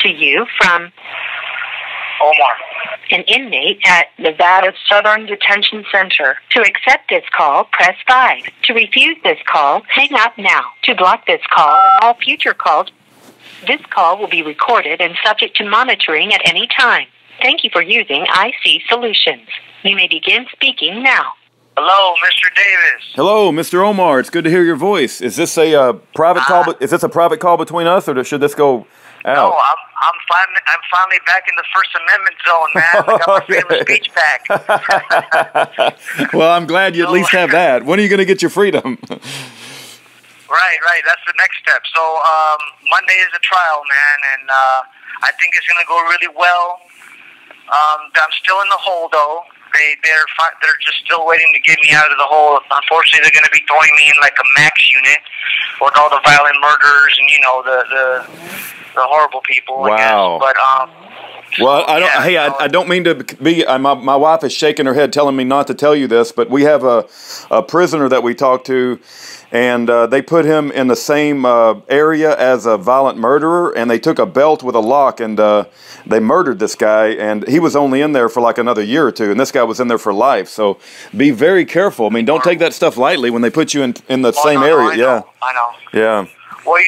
to you from Omar. an inmate at Nevada Southern Detention Center. To accept this call, press 5. To refuse this call, hang up now. To block this call and all future calls, this call will be recorded and subject to monitoring at any time. Thank you for using IC Solutions. You may begin speaking now. Hello, Mr. Davis. Hello, Mr. Omar. It's good to hear your voice. Is this a private call? Is this a private call between us, or should this go out? No, I'm finally back in the First Amendment zone, man. I got my freedom of speech back. Well, I'm glad you at least have that. When are you going to get your freedom? Right. That's the next step. So Monday is the trial, man, and I think it's going to go really well. I'm still in the hole, though. They're just still waiting to get me out of the hole. Unfortunately, they're going to be throwing me in like a max unit with all the violent murderers and the horrible people. Wow. I guess. But well, I don't mean to be. My wife is shaking her head, telling me not to tell you this, but we have a prisoner that we talked to, and they put him in the same area as a violent murderer, and they took a belt with a lock, and they murdered this guy, and he was only in there for like another year or two, and this guy was in there for life. So be very careful. I mean, don't take that stuff lightly when they put you in the same area. I know. Yeah. Well,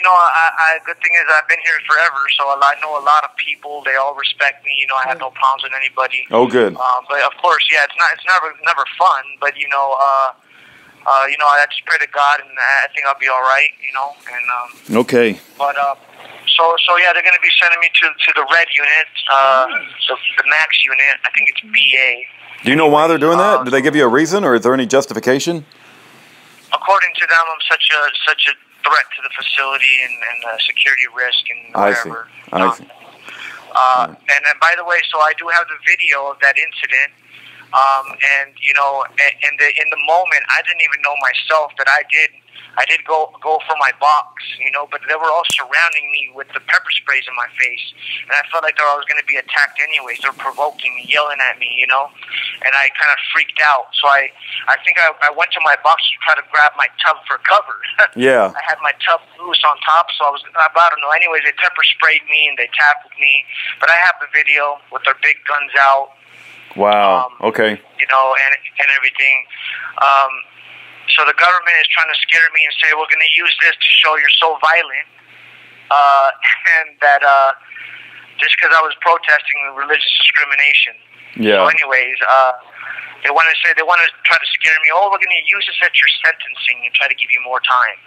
good thing is I've been here forever, so I know a lot of people. They all respect me. I have no problems with anybody. Oh, good. But of course, yeah, it's never fun. But I just pray to God, and I think I'll be all right. And okay. But so yeah, they're going to be sending me to the red unit, the max unit. I think it's BA. Do you know why they're doing that? Did they give you a reason, or is there any justification? According to them, I'm such a threat to the facility and security risk and whatever. I see. And by the way, so I do have the video of that incident. And in the moment, I didn't even know myself that I did go for my box, but they were all surrounding me with the pepper sprays in my face, and I felt like I was going to be attacked anyways. They were provoking me, yelling at me, and I kind of freaked out. So I think I went to my box to try to grab my tub for cover. Yeah. I had my tub loose on top, so I don't know. Anyways, they pepper sprayed me and they tackled me, but I have the video with their big guns out. Wow. Okay. And everything. So the government is trying to scare me and say, we're going to use this to show you're so violent. And that just because I was protesting religious discrimination. Yeah. So anyways, they want to try to scare me. Oh, we're going to use this at your sentencing and try to give you more time.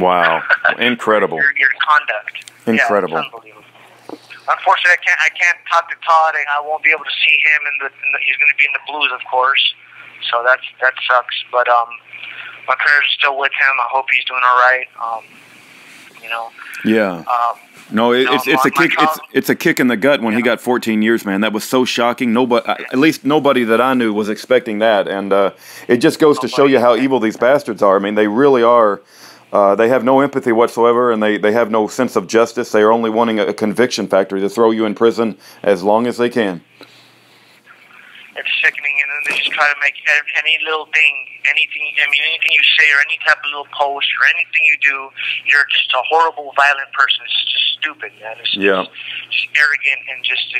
Wow. Incredible. your conduct. Incredible. Yeah, it's unbelievable. Unfortunately, I can't talk to Todd, and I won't be able to see him. He's going to be in the Blues, of course. So that sucks. But my prayers are still with him. I hope he's doing all right. Yeah. No, it's a kick in the gut when he got 14 years, man. That was so shocking. At least nobody that I knew was expecting that, and it just goes to show you how evil these bastards are. I mean, they really are. They have no empathy whatsoever, and they have no sense of justice. They are only wanting a conviction factory to throw you in prison as long as they can. It's sickening, and then they just try to make any little thing, anything you say or any type of little post or anything you do, you're just a horrible, violent person. It's just stupid, man. It's just arrogant and it's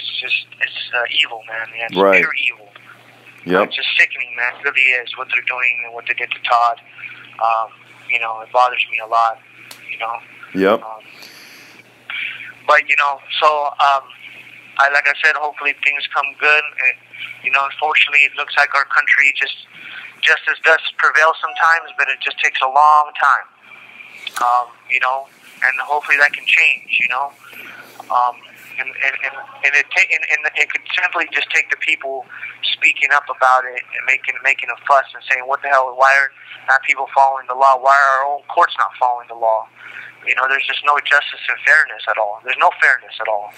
evil, man. Yeah, it's right. Pure evil. Yep. It's just sickening, man. It really is what they're doing and what they did to Todd. It bothers me a lot, Yep. But, like I said, hopefully things come good. And, unfortunately, it looks like our country justice does prevail sometimes, but it just takes a long time. And hopefully that can change, And it could simply just take the people speaking up about it and making a fuss and saying, what the hell, why are not people following the law? Why are our own courts not following the law? There's just no justice and fairness at all. There's no fairness at all.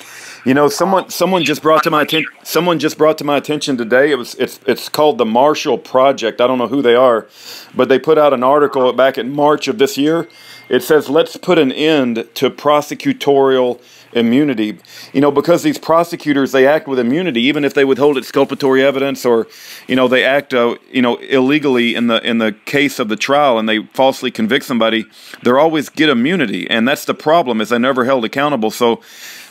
Someone just brought to my attention. Someone just brought to my attention today. It's called the Marshall Project. I don't know who they are, but they put out an article back in March of this year, it says, let's put an end to prosecutorial immunity. You know, because these prosecutors, they act with immunity, even if they withhold exculpatory evidence, or, you know, they act, you know, illegally in the case of the trial, and they falsely convict somebody. They always get immunity, and that's the problem, is they're never held accountable. So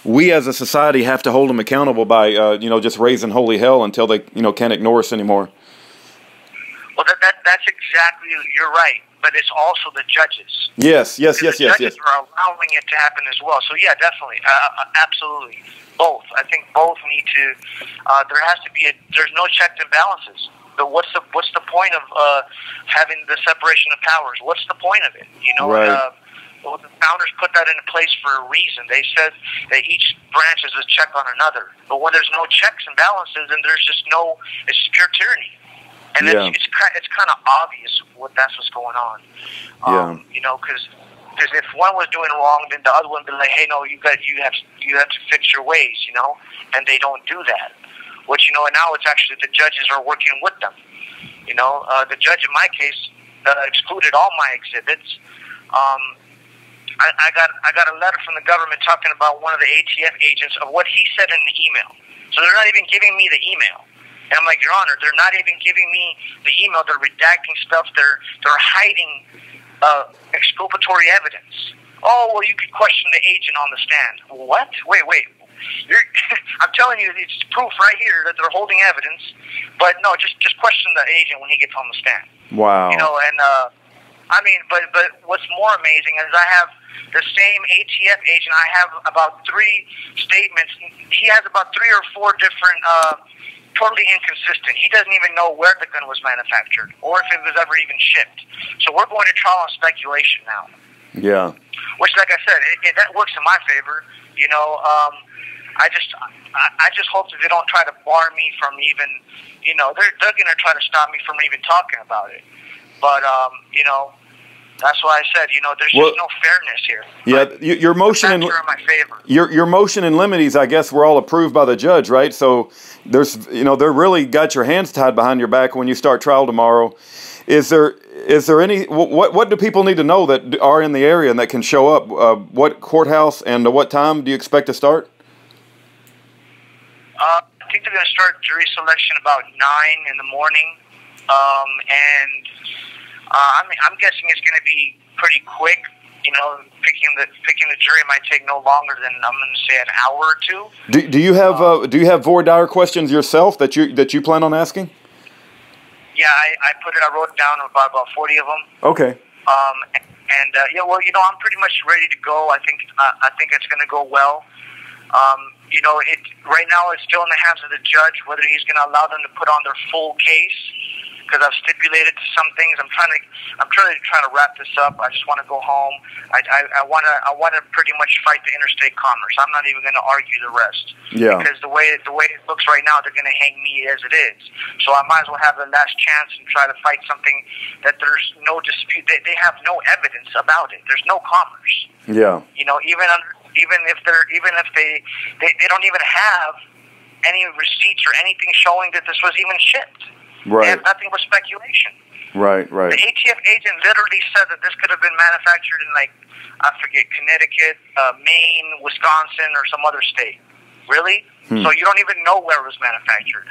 we as a society have to hold them accountable by, you know, just raising holy hell until they, you know, can't ignore us anymore. Well, that's exactly, you're right. But it's also the judges. Yes. The judges are allowing it to happen as well. So yeah, definitely, absolutely, both. I think both need to. There has to be there's no checks and balances. But what's the point of having the separation of powers? What's the point of it? You know, right. Well, the founders put that into place for a reason. They said that each branch is a check on another. But when there's no checks and balances, then there's just it's just pure tyranny. And it's kind of obvious that's what's going on. You know, because if one was doing wrong, then the other one would be like, hey, no, you have to fix your ways, you know, and they don't do that. Which, you know, and now it's actually the judges are working with them. You know, the judge in my case excluded all my exhibits. I got a letter from the government talking about one of the ATF agents of what he said in the email. So they're not even giving me the email. And I'm like, Your Honor, they're not even giving me the email. They're redacting stuff. They're hiding exculpatory evidence. Oh, well, you could question the agent on the stand. What? Wait. I'm telling you, it's proof right here that they're holding evidence. But no, just question the agent when he gets on the stand. Wow. You know, and I mean, but what's more amazing is I have the same ATF agent. I have about 3 statements. He has about 3 or 4 different. Totally inconsistent. He doesn't even know where the gun was manufactured or if it was ever even shipped. So we're going to trial on speculation now. Yeah. Which, like I said, that works in my favor. You know, I just hope that they don't try to bar me from even, you know, they're going to try to stop me from even talking about it. But, you know, that's why I said, you know, there's just no fairness here. Yeah, your motion in my favor. Your motion in limites, I guess, were all approved by the judge, right? So there's, you know, they're really got your hands tied behind your back when you start trial tomorrow. Is there any what do people need to know that are in the area and that can show up? What courthouse and what time do you expect to start? I think they're going to start jury selection about 9 in the morning, and. I'm guessing it's going to be pretty quick. You know, picking the jury might take no longer than, I'm going to say, an hour or 2. Do you have voir dire questions yourself that you plan on asking? Yeah, I wrote down about 40 of them. Okay. Yeah, well, you know, I'm pretty much ready to go. I think it's going to go well. You know, right now it's still in the hands of the judge whether he's going to allow them to put on their full case. Because I've stipulated to some things. I'm trying to wrap this up. I just want to go home. I want to pretty much fight the interstate commerce. I'm not even going to argue the rest. Yeah. Because the way it looks right now, they're going to hang me as it is. So I might as well have the last chance and try to fight something that there's no dispute. They have no evidence about it. There's no commerce. Yeah. You know, even if they don't even have any receipts or anything showing that this was even shipped. Right. They have nothing but speculation. Right. The ATF agent literally said that this could have been manufactured in, like, I forget, Connecticut, Maine, Wisconsin, or some other state. Really? So you don't even know where it was manufactured.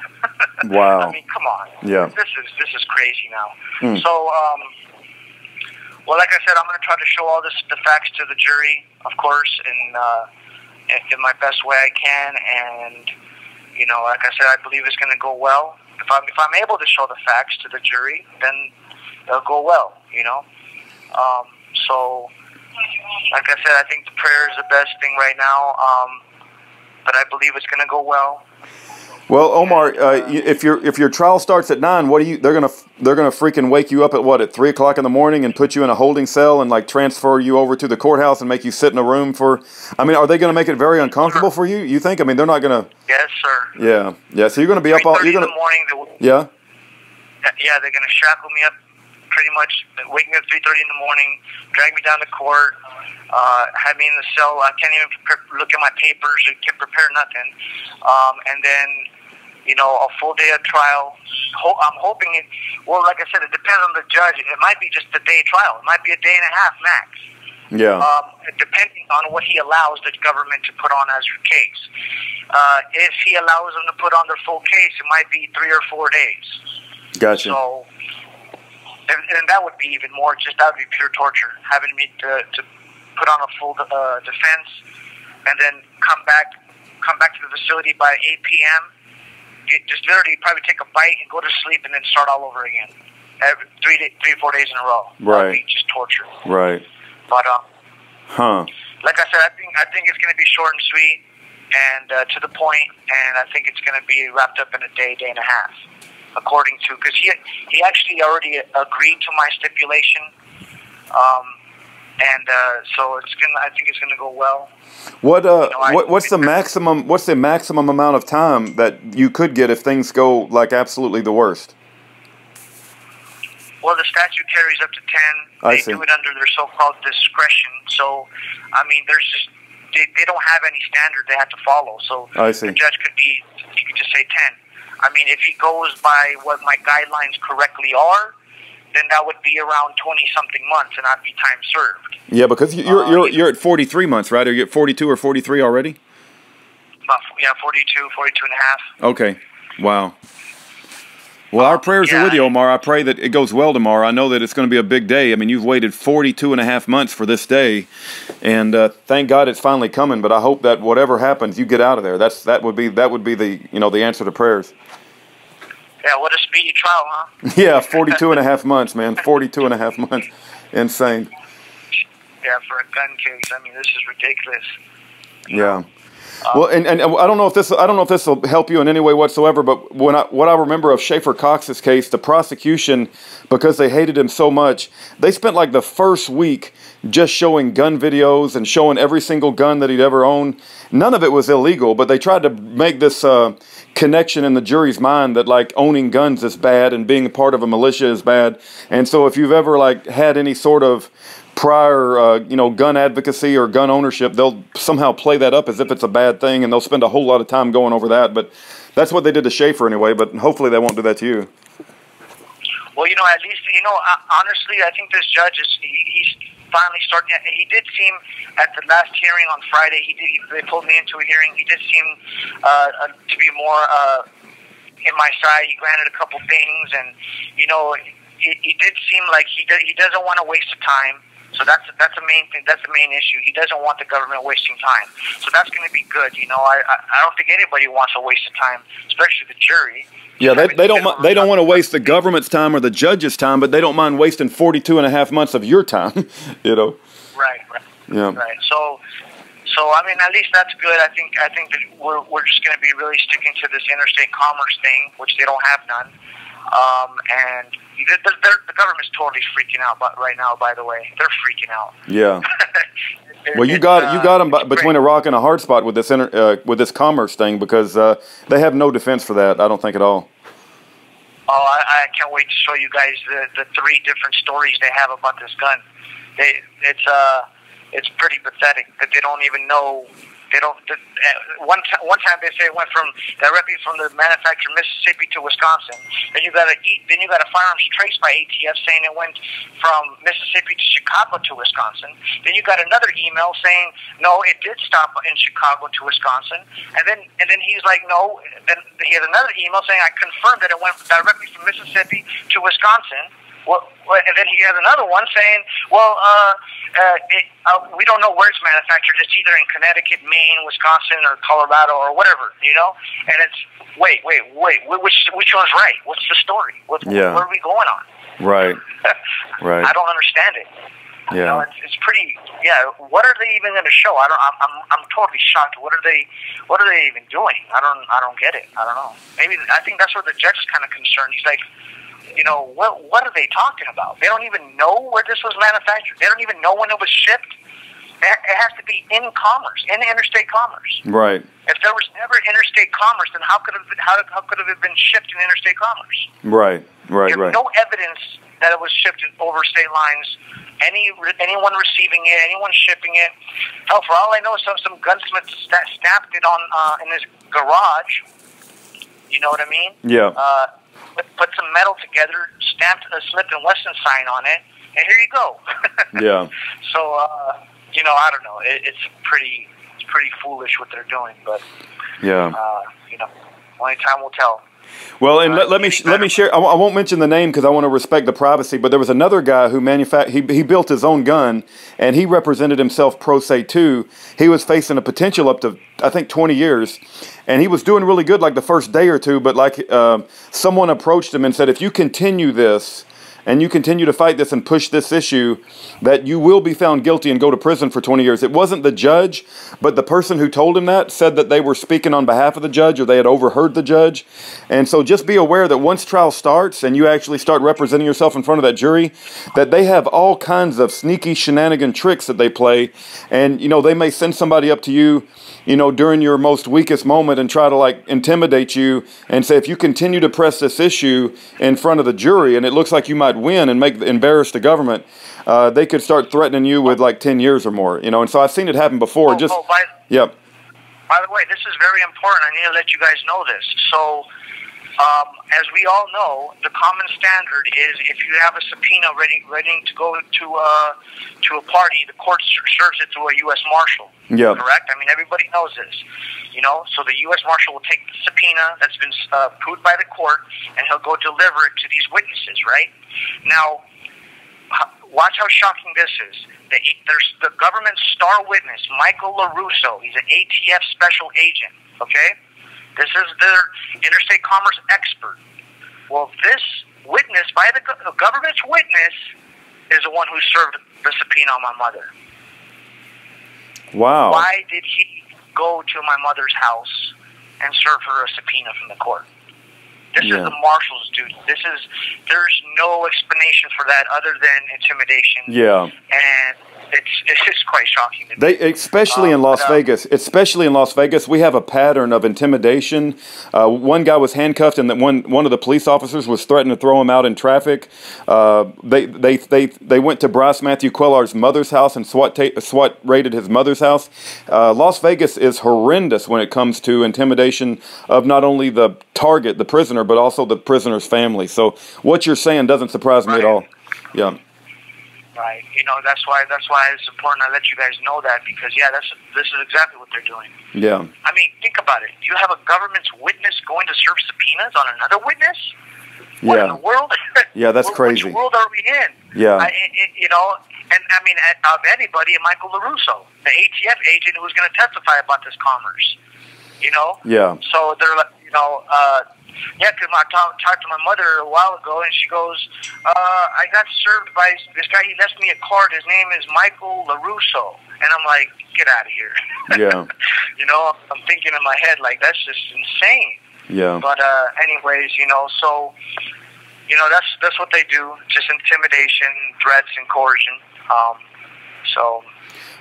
Wow. I mean, come on. Yeah. This is crazy now. So, well, like I said, I'm going to try to show all the facts to the jury, of course, in my best way I can. And, you know, like I said, I believe it's going to go well. If I'm able to show the facts to the jury, then they'll go well, you know. So, like I said, I think the prayer is the best thing right now. But I believe it's going to go well. Well, Omar, if your trial starts at 9, they're gonna freaking wake you up at 3 o'clock in the morning and put you in a holding cell and like transfer you over to the courthouse and make you sit in a room for. I mean, are they going to make it very uncomfortable for you? You think? I mean, they're not going to. Yes, sir. Yeah. So you're going to be up all. You're going to. In the morning. Yeah. Yeah, they're going to shackle me up, pretty much wake me up 3:30 in the morning, drag me down to court, have me in the cell. I can't even look at my papers. I can't prepare nothing, and then. You know, a full day of trial. I'm hoping it. Well, like I said, it depends on the judge. It might be just a day trial. It might be a day and a half max. Yeah. Depending on what he allows the government to put on as your case. If he allows them to put on their full case, it might be 3 or 4 days. Gotcha. So, and that would be even more. That would be pure torture, having me to put on a full defense, and then come back to the facility by 8 p.m. Just literally probably take a bite and go to sleep, and then start all over again. 3 or 4 days in a row. Right. That would be just torture. Right. But like I said, I think it's going to be short and sweet, and to the point, and I think it's going to be wrapped up in a day and a half, according to, because he actually already agreed to my stipulation, and so I think it's gonna go well. What's the maximum? What's the maximum amount of time that you could get if things go like absolutely the worst? Well, the statute carries up to 10. They do it under their so-called discretion. So, I mean, there's just they don't have any standard they have to follow. So the judge could just say 10. I mean, if he goes by what my guidelines correctly are, then that would be around 20-something months, and I'd be time served. Yeah, because you're at 43 months, right? Are you at 42 or 43 already? 42 and a half. Okay. Wow. Well, our prayers are with you, Omar. I pray that it goes well tomorrow. I know that it's going to be a big day. I mean, you've waited 42 and a half months for this day, and thank God it's finally coming. But I hope that whatever happens, you get out of there. That would be the the answer to prayers. Yeah, what a speedy trial, huh? Yeah, 42 and a half months, man. 42 and a half months. Insane. Yeah, for a gun case. I mean, this is ridiculous. Yeah. Well, and I don't know if this will help you in any way whatsoever, but what I remember of Schaefer Cox's case, the prosecution, because they hated him so much, they spent like the first week just showing gun videos and showing every single gun that he'd ever owned. None of it was illegal, but they tried to make this connection in the jury's mind that like owning guns is bad and being a part of a militia is bad. And so if you've ever like had any sort of prior, gun advocacy or gun ownership, they'll somehow play that up as if it's a bad thing, and they'll spend a whole lot of time going over that. But that's what they did to Schaefer anyway, but hopefully they won't do that to you. Well, at least, honestly, I think this judge he's finally starting. He did seem, at the last hearing on Friday, they pulled me into a hearing, he did seem to be more in my side. He granted a couple things, and, it did seem like he doesn't want to waste the time. So that's the main thing. That's the main issue. He doesn't want the government wasting time. So that's going to be good. I don't think anybody wants to waste the time, especially the jury. Yeah, they don't want to waste the government's time or the judge's time, but they don't mind wasting 42 and a half months of your time. Right. Yeah. Right. So I mean, at least that's good. I think that we're just going to be really sticking to this interstate commerce thing, which they don't have none. And the government's totally freaking out right now, by the way. They're freaking out. Yeah. Well, you got them between a rock and a hard spot with this commerce thing, because they have no defense for that, I don't think at all. Oh, I can't wait to show you guys the 3 different stories they have about this gun. It's pretty pathetic that they don't even know. They don't. One time they say it went directly from the manufacturer Mississippi to Wisconsin. Then you got a firearms traced by ATF saying it went from Mississippi to Chicago to Wisconsin. Then you got another email saying no, it did stop in Chicago to Wisconsin. And then he's like no. Then he has another email saying I confirmed that it went directly from Mississippi to Wisconsin. Well, and then he has another one saying, well, we don't know where it's manufactured. It's either in Connecticut, Maine, Wisconsin, or Colorado, or whatever, And it's, wait, which one's right? What's the story? Where are we going on? Right. I don't understand it. Yeah. It's pretty. Yeah. What are they even going to show? I'm totally shocked. What are they even doing? I don't get it. I don't know. Maybe I think that's where the judge is kind of concerned. He's like, what are they talking about? They don't even know where this was manufactured. They don't even know when it was shipped. It has to be in commerce, in interstate commerce. Right. If there was never interstate commerce, then how could it have been shipped in interstate commerce? Right. There's no evidence that it was shipped over state lines. Anyone receiving it, anyone shipping it. Hell, for all I know, some gunsmith snapped it on in his garage. You know what I mean? Yeah. Put some metal together, stamped a Smith & Wesson sign on it, and here you go. Yeah. So, I don't know. It's pretty foolish what they're doing, but yeah, only time will tell. Well, and let me share. I won't mention the name because I want to respect the privacy. But there was another guy who he built his own gun, and he represented himself pro se too. He was facing a potential up to, I think, 20 years, and he was doing really good like the first day or two. But like someone approached him and said, if you continue this and you continue to fight this and push this issue, that you will be found guilty and go to prison for 20 years. It wasn't the judge, but the person who told him that said that they were speaking on behalf of the judge, or they had overheard the judge. And so just be aware that once trial starts and you actually start representing yourself in front of that jury, that they have all kinds of sneaky shenanigan tricks that they play. And, they may send somebody up to you, during your most weakest moment and try to like intimidate you and say, if you continue to press this issue in front of the jury and it looks like you might win and embarrass the government, they could start threatening you with like 10 years or more, And so I've seen it happen before. By the way, this is very important. I need to let you guys know this. So, as we all know, the common standard is if you have a subpoena ready to go to a party, the court serves it to a U.S. Marshal. Yeah. Correct? I mean, everybody knows this. So the U.S. Marshal will take the subpoena that's been approved by the court, and he'll go deliver it to these witnesses, right? Now, watch how shocking this is. There's the government's star witness, Michael LaRusso. He's an ATF special agent, okay? This is their interstate commerce expert. Well, this witness, by the government's witness, is the one who served the subpoena on my mother. Wow. Why did he go to my mother's house and serve her a subpoena from the court? This is the marshal's duty. There's no explanation for that other than intimidation. Yeah. And it's just quite shocking to me. Especially in Las Vegas, we have a pattern of intimidation. One guy was handcuffed, and one of the police officers was threatening to throw him out in traffic. They went to Bryce Matthew Quellar's mother's house and SWAT raided his mother's house. Las Vegas is horrendous when it comes to intimidation of not only the target, the prisoner, but also the prisoner's family. So what you're saying doesn't surprise me at all. Yeah. Right. That's why it's important I let you guys know that, because this is exactly what they're doing. Yeah. I mean, think about it. You have a government's witness going to serve subpoenas on another witness? What in the world? Yeah, that's crazy. Which world are we in? Yeah. And I mean, of anybody, Michael LaRusso, the ATF agent who was going to testify about this commerce. Yeah. So they're like, because I talked to my mother a while ago, and she goes, I got served by this guy. He left me a card. His name is Michael LaRusso. And I'm like, get out of here. Yeah. I'm thinking in my head, like, that's just insane. Yeah. But anyways, so, that's what they do, just intimidation, threats, and coercion.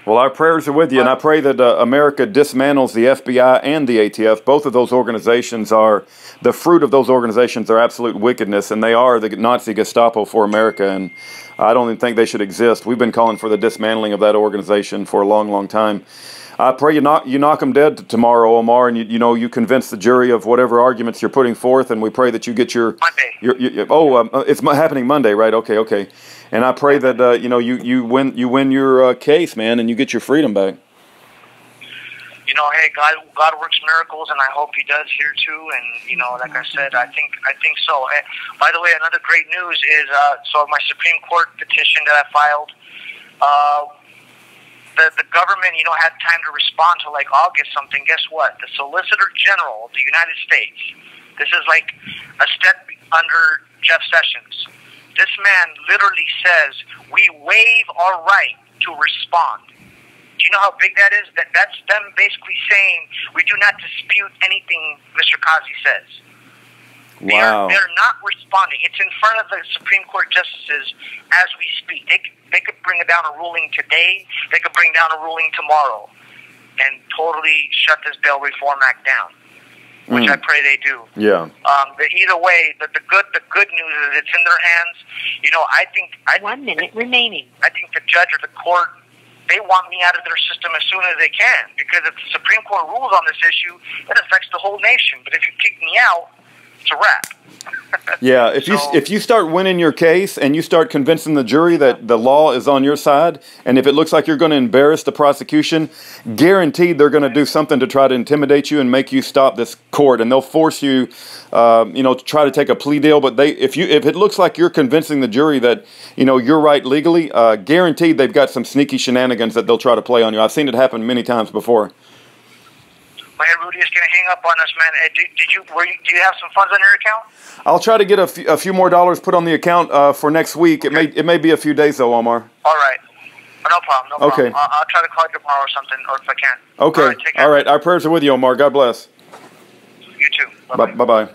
Well, our prayers are with you, and I pray that America dismantles the FBI and the ATF. Both of those organizations the fruit of those organizations are absolute wickedness, and they are the Nazi Gestapo for America, and I don't even think they should exist. We've been calling for the dismantling of that organization for a long, long time. I pray you knock them dead tomorrow, Omar, and you convince the jury of whatever arguments you're putting forth, and we pray that you get your Monday. It's happening Monday, right? Okay. And I pray that you win your case, man, and you get your freedom back. Hey, God works miracles, and I hope He does here too. And like I said, I think so. And, by the way, another great news is so my Supreme Court petition that I filed. The government, had time to respond to like August something. Guess what? The Solicitor General of the United States. This is like a step under Jeff Sessions. This man literally says we waive our right to respond. Do you know how big that is? That's them basically saying we do not dispute anything Mr. Qazi says. Wow. They're not responding. It's in front of the Supreme Court justices as we speak. They could bring down a ruling today. They could bring down a ruling tomorrow and totally shut this Bail Reform Act down, which I pray they do. Yeah. But either way, the good news is it's in their hands. I think 1 minute remaining. I think the judge or the court, they want me out of their system as soon as they can, because if the Supreme Court rules on this issue, it affects the whole nation. But if you kick me out, it's a wrap. Yeah, if you start winning your case and you start convincing the jury that the law is on your side, and if it looks like you're going to embarrass the prosecution, guaranteed they're going to do something to try to intimidate you and make you stop this court, and they'll force you, to try to take a plea deal. But if it looks like you're convincing the jury that you're right legally, guaranteed they've got some sneaky shenanigans that they'll try to play on you. I've seen it happen many times before. Well, hey, Rudy is going to hang up on us, man. Do you have some funds on your account? I'll try to get a few more dollars put on the account for next week. Okay. It may be a few days though, Omar. All right. No problem. No okay. problem. I'll try to call you tomorrow or something, or if I can. Okay. All right. Take care. All right. Our prayers are with you, Omar. God bless. You too. Bye-bye. Bye-bye.